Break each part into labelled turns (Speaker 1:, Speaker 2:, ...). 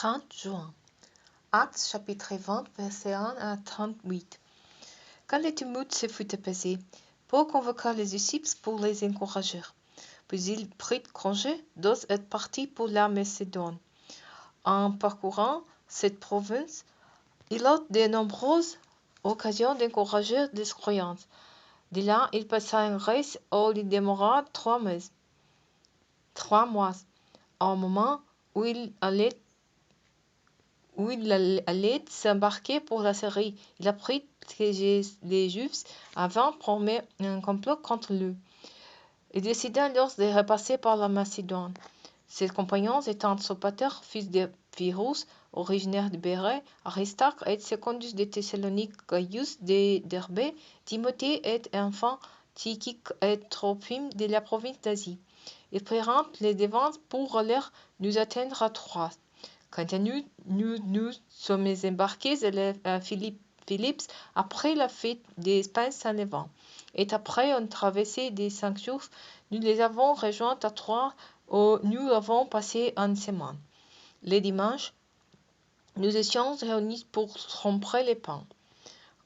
Speaker 1: 30 juin. Actes chapitre 20, versets 1 à 38. Quand le tumulte se fut apaisé, Paul convoqua les disciples pour les encourager. Puis il prit congé d'eux et partit pour la Macédoine. En parcourant cette province, il eut de nombreuses occasions d'encourager les croyants. De là, il passa en Grèce où il demeura 3 mois. Au moment où il allait s'embarquer pour la Syrie, il apprit que les Juifs avaient formé un complot contre lui. Il décida alors de repasser par la Macédoine. Ses compagnons étant Sopater, fils de Pyrrhus, originaire de Bérée, Aristarque et Secondus de Thessalonique, Gaius de Derbé, Timothée et enfin Tychique et Trophime de la province d'Asie. Ils prirent les devants pour aller nous atteindre à Troie. Quand nous sommes embarqués à Philippe après la fête d'Espagne Saint-Levant, et après une traversée de 5 jours, nous les avons rejoints à Troyes où nous avons passé une semaine. Le dimanche, nous étions réunis pour rompre les pains.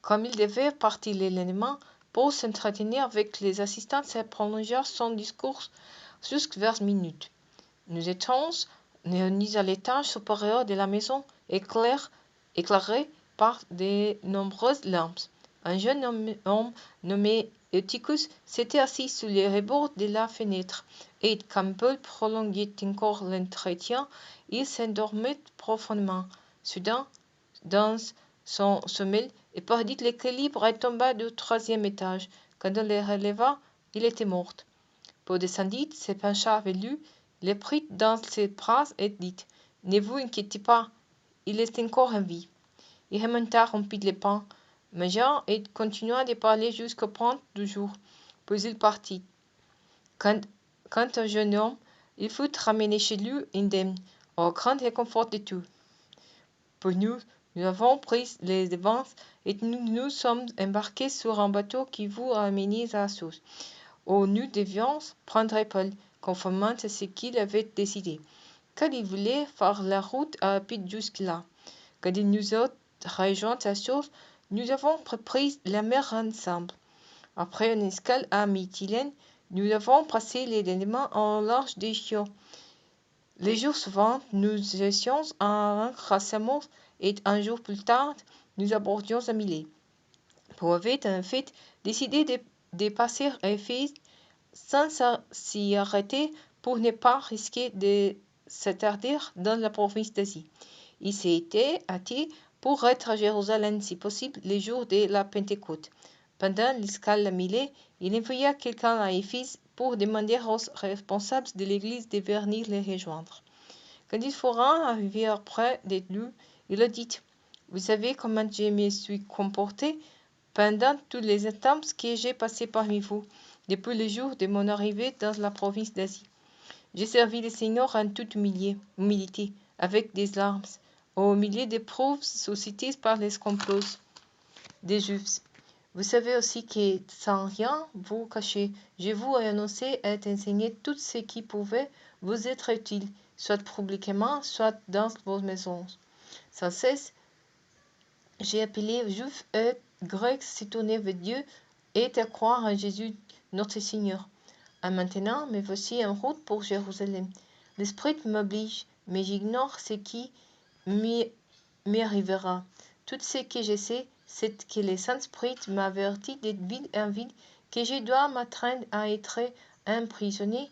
Speaker 1: Comme il devait partir le lendemain, Paul s'entretenir avec les assistants et prolongea son discours jusqu'à vers minutes. Nous étions réunis à l'étage supérieur de la maison, éclairé par de nombreuses lampes. Un jeune homme nommé Eutychus s'était assis sous le rebord de la fenêtre, et comme Paul prolongeait encore l'entretien, il s'endormait profondément. Soudain, dans son sommeil, il perdit l'équilibre et tomba du 3e étage. Quand on le releva, il était mort. Paul descendit, se pencha vers lui, le prit dans ses bras et dit : « Ne vous inquiétez pas, il est encore en vie. » Il remonta, rompit le pain, mangea et continua de parler jusqu'au point du jour. Puis il partit. Quant au jeune homme, il fut ramené chez lui indemne, au grand réconfort de tous. Pour nous avons pris les devants et nous sommes embarqués sur un bateau qui vous a amené à Assos, où nous devions prendre Paul, conformément à ce qu'il avait décidé, car il voulait faire la route rapide jusque-là. Quand il nous a rejoints à Assos, nous avons pris la mer ensemble. Après une escale à Mytilène, nous avons passé les lendemain au large des Chios. Les jours suivants, nous étions à Samos et un jour plus tard, nous abordions à Milet. Paul avait en fait décidé de passer à Éphèse sans s'y arrêter pour ne pas risquer de s'attarder dans la province d'Asie. Il s'était hâté pour être à Jérusalem si possible les jours de la Pentecôte. Pendant l'escale à Milet, il envoya quelqu'un à Éphèse pour demander aux responsables de l'église de venir les rejoindre. Quand ils furent arrivés près de lui, il leur dit : « Vous savez comment je me suis comporté pendant tous les temps que j'ai passés parmi vous, depuis le jour de mon arrivée dans la province d'Asie. J'ai servi le Seigneur en toute humilité, avec des larmes, au milieu des preuves suscitées par les complots des Juifs. Vous savez aussi que, sans rien vous cacher, je vous ai annoncé et enseigné tout ce qui pouvait vous être utile, soit publiquement, soit dans vos maisons. Sans cesse, j'ai appelé aux Juifs et Grecs à se tourner vers Dieu et à croire en Jésus, notre Seigneur. Et maintenant, me voici en route pour Jérusalem. L'Esprit m'oblige, mais j'ignore ce qui m'arrivera. Tout ce que je sais, c'est que le Saint-Esprit m'avertit de ville en ville que je dois m'attendre à être un prisonnier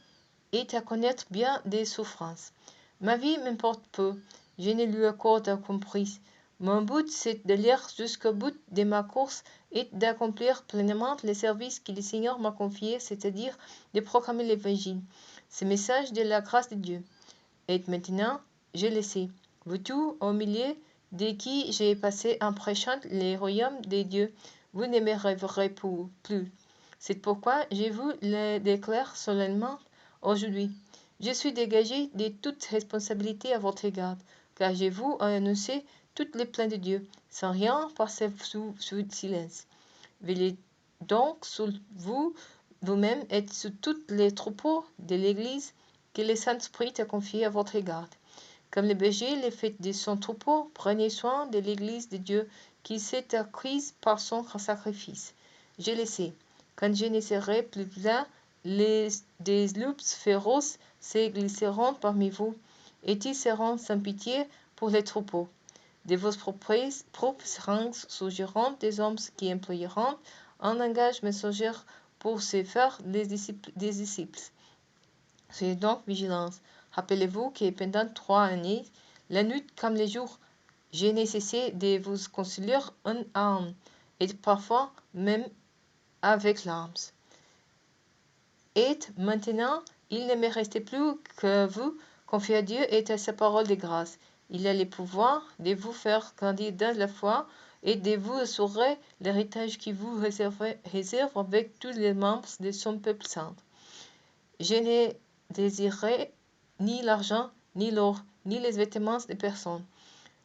Speaker 1: et à connaître bien des souffrances. Ma vie m'importe peu, je ne lui accorde aucune prise. Mon but, c'est d'aller jusqu'au bout de ma course et d'accomplir pleinement le service que le Seigneur m'a confié, c'est-à-dire de proclamer l'Évangile, ce message de la grâce de Dieu. Et maintenant, je le sais, vous tous, au milieu de qui j'ai passé en prêchant le royaume de Dieu, vous ne me rêverez plus. C'est pourquoi je vous le déclare solennellement aujourd'hui. Je suis dégagé de toute responsabilité à votre égard, car je vous ai annoncé tous les plans de Dieu, sans rien passer sous silence. Veillez donc sur vous-même et sur tous les troupeaux de l'Église que le Saint-Esprit a confié à votre égard. Comme le berger les fait de son troupeau, prenez soin de l'Église de Dieu qui s'est acquise par son sacrifice. Je le sais, quand je ne serai plus là, des loups féroces se glisseront parmi vous, et ils seront sans pitié pour les troupeaux. De vos propres rangs surgiront des hommes qui employeront un langage mensonger pour se faire des disciples. Soyez donc vigilants. Rappelez-vous que pendant 3 années, la nuit comme le jour, je n'ai cessé de vous consoler un à un, et parfois même avec larmes. Et maintenant, il ne me restait plus que vous confier à Dieu et à sa parole de grâce. Il a le pouvoir de vous faire grandir dans la foi et de vous assurer l'héritage qui vous réserve avec tous les membres de son peuple saint. Je ne désirais ni l'argent, ni l'or, ni les vêtements de personne.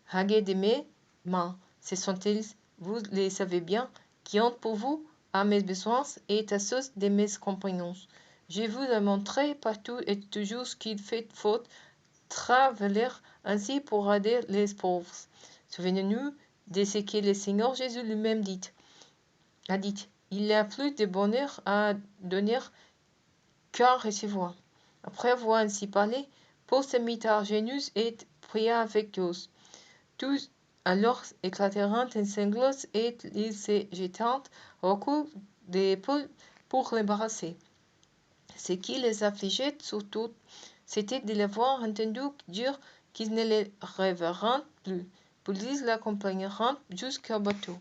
Speaker 1: Raguez de mes mains, ce sont ils, vous les savez bien, qui ont pour vous à mes besoins et à ceux de mes compagnons. Je vous ai montré partout et toujours qu'il fait faute, travailler ainsi pour aider les pauvres. Souvenez-nous de ce que le Seigneur Jésus lui-même a dit. Il y a plus de bonheur à donner qu'à recevoir. Après avoir ainsi parlé, Paul se mit à genoux et pria avec eux. Tous alors éclatèrent en sanglots et ils se jetèrent au cou de Paul pour l'embarrasser. Ce qui les affligeait surtout, c'était de l'avoir entendu dire qu'ils ne les reverront plus. Puis ils l'accompagneront jusqu'au bateau.